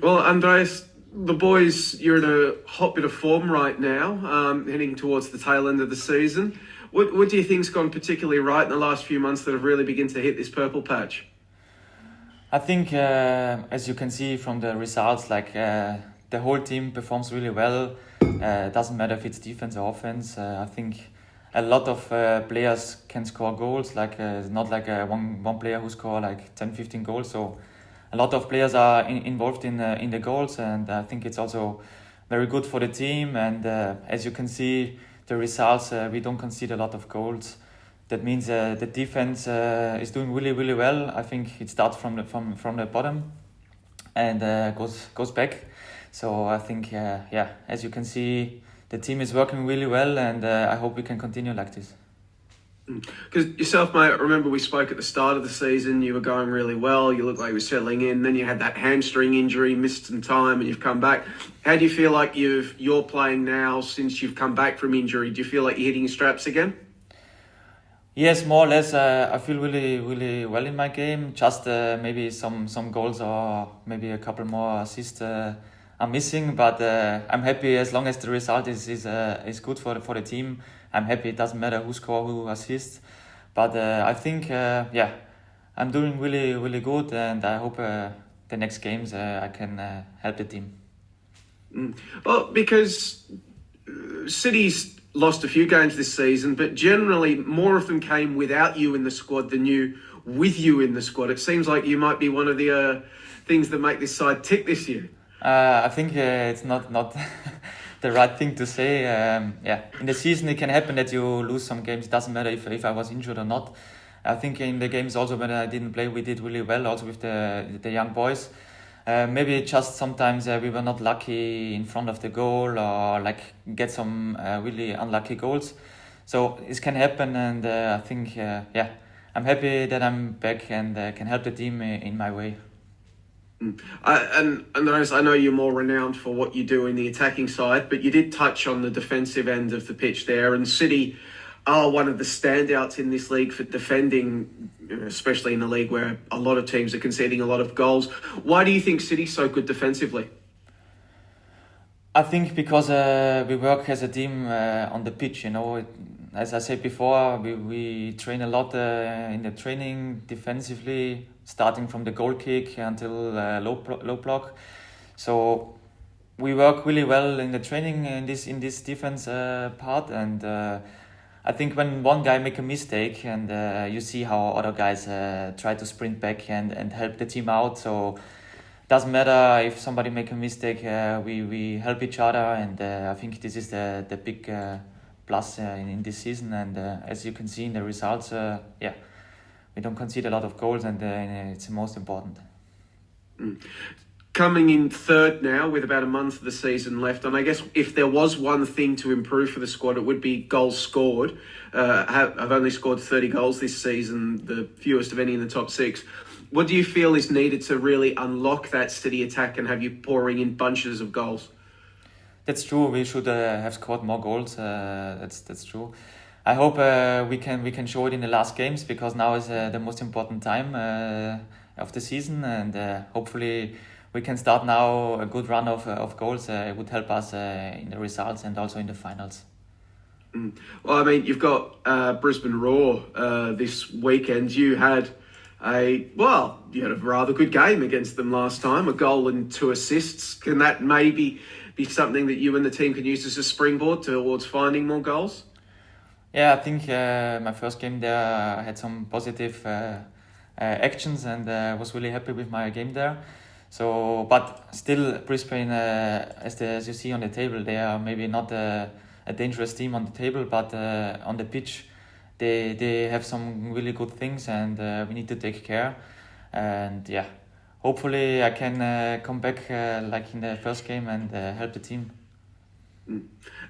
Well, Andreas, the boys, you're in a hot bit of form right now, heading towards the tail end of the season. What do you think's gone particularly right in the last few months that have really begun to hit this purple patch? I think, as you can see from the results, the whole team performs really well. Doesn't matter if it's defense or offense. I think a lot of players can score goals. It's not like one player who score like 10, 15 goals. So a lot of players are involved in the goals, and I think it's also very good for the team. And as you can see, the results, we don't concede a lot of goals. That means the defense is doing really, really well. I think it starts from the bottom and goes back. So I think, as you can see, the team is working really well, and I hope we can continue like this. Because yourself, mate, I remember we spoke at the start of the season. You were going really well. You looked like you were settling in. Then you had that hamstring injury, missed some time, and you've come back. How do you feel like you're playing now since you've come back from injury? Do you feel like you're hitting your straps again? Yes, more or less. I feel really, really well in my game. Just maybe some goals or maybe a couple more assists I'm missing. But I'm happy as long as the result is good for the team. I'm happy. It doesn't matter who score, who assists. But I think I'm doing really, really good, and I hope the next games I can help the team. Well, because City's lost a few games this season, but generally more of them came without you in the squad than with you in the squad. It seems like you might be one of the things that make this side tick this year. I think it's not the right thing to say. In the season it can happen that you lose some games. It doesn't matter if I was injured or not. I think in the games also when I didn't play, we did really well also with the young boys. Maybe just sometimes we were not lucky in front of the goal or get some really unlucky goals. So this can happen, and I think I'm happy that I'm back and can help the team in my way. And I know you're more renowned for what you do in the attacking side, but you did touch on the defensive end of the pitch there, and City are one of the standouts in this league for defending, especially in a league where a lot of teams are conceding a lot of goals. Why do you think City's so good defensively? I think because we work as a team on the pitch. As I said before, we train a lot in the training defensively, starting from the goal kick until low block. So we work really well in the training in this defense part, and I think when one guy make a mistake and you see how other guys try to sprint back and help the team out. So it doesn't matter if somebody make a mistake, we help each other, and I think this is the big plus in this season. And as you can see in the results, we don't concede a lot of goals, and it's the most important. Coming in third now with about a month of the season left, and I guess if there was one thing to improve for the squad, it would be goals scored. I've only scored 30 goals this season, the fewest of any in the top six. What do you feel is needed to really unlock that City attack and have you pouring in bunches of goals? That's true. We should have scored more goals. That's true. I hope we can show it in the last games, because now is the most important time of the season, and hopefully we can start now a good run of goals. It would help us in the results and also in the finals. Well, I mean, you've got Brisbane Roar this weekend. You had a rather good game against them last time, a goal and 2 assists. Can that maybe be something that you and the team can use as a springboard towards finding more goals? Yeah, I think my first game there I had some positive actions, and was really happy with my game there. So, but still, Brisbane, as you see on the table, they are maybe not a dangerous team on the table, but on the pitch, they have some really good things, and we need to take care. And hopefully I can come back like in the first game and help the team.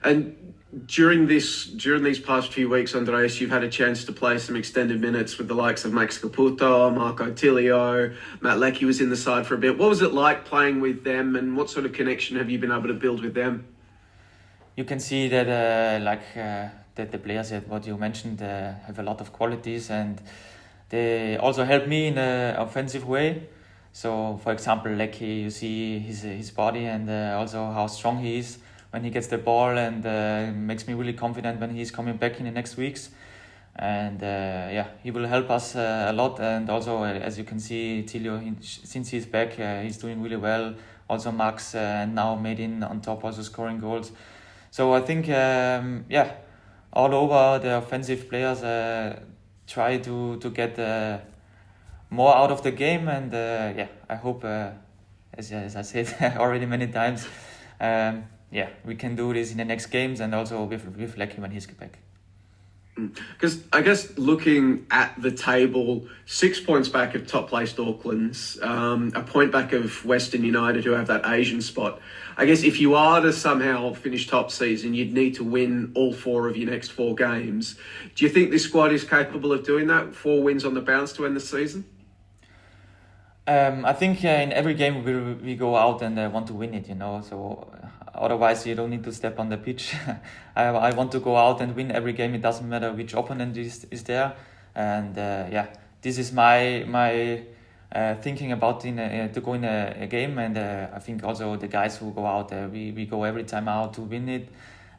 And during these past few weeks, Andreas, you've had a chance to play some extended minutes with the likes of Max Caputo, Marco Tilio, Matt Leckie was in the side for a bit. What was it like playing with them, and what sort of connection have you been able to build with them? You can see that that the players that what you mentioned have a lot of qualities, and they also help me in an offensive way. So, for example, Lecky, you see his body and also how strong he is when he gets the ball, and makes me really confident when he's coming back in the next weeks. And he will help us a lot. And also, as you can see, Tilio, since he's back, he's doing really well. Also, Max now made in on top, also scoring goals. So I think, all over the offensive players try to get more out of the game, and I hope, as I said already many times, we can do this in the next games, and also with Lecky when he's back. Because I guess looking at the table, 6 points back of top placed Auckland's, a point back of Western United, who have that Asian spot. I guess if you are to somehow finish top season, you'd need to win all 4 of your next 4 games. Do you think this squad is capable of doing that? 4 wins on the bounce to end the season? I think in every game we go out and want to win it, so otherwise you don't need to step on the pitch. I want to go out and win every game. It doesn't matter which opponent is there, and this is my thinking about to go in a game, and I think also the guys who go out, we go every time out to win it,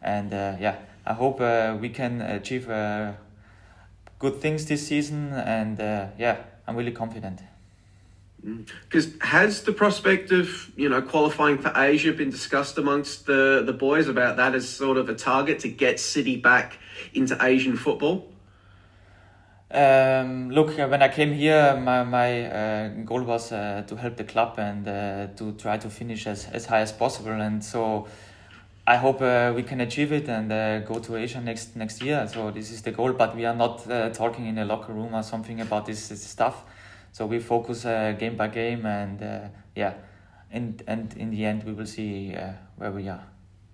and I hope we can achieve good things this season, and I'm really confident. Because has the prospect of qualifying for Asia been discussed amongst the boys about that as sort of a target to get City back into Asian football? Look, when I came here, my goal was to help the club and to try to finish as high as possible, and so I hope we can achieve it and go to Asia next year. So this is the goal, but we are not talking in the locker room or something about this stuff. So we focus game by game, and in the end we will see where we are.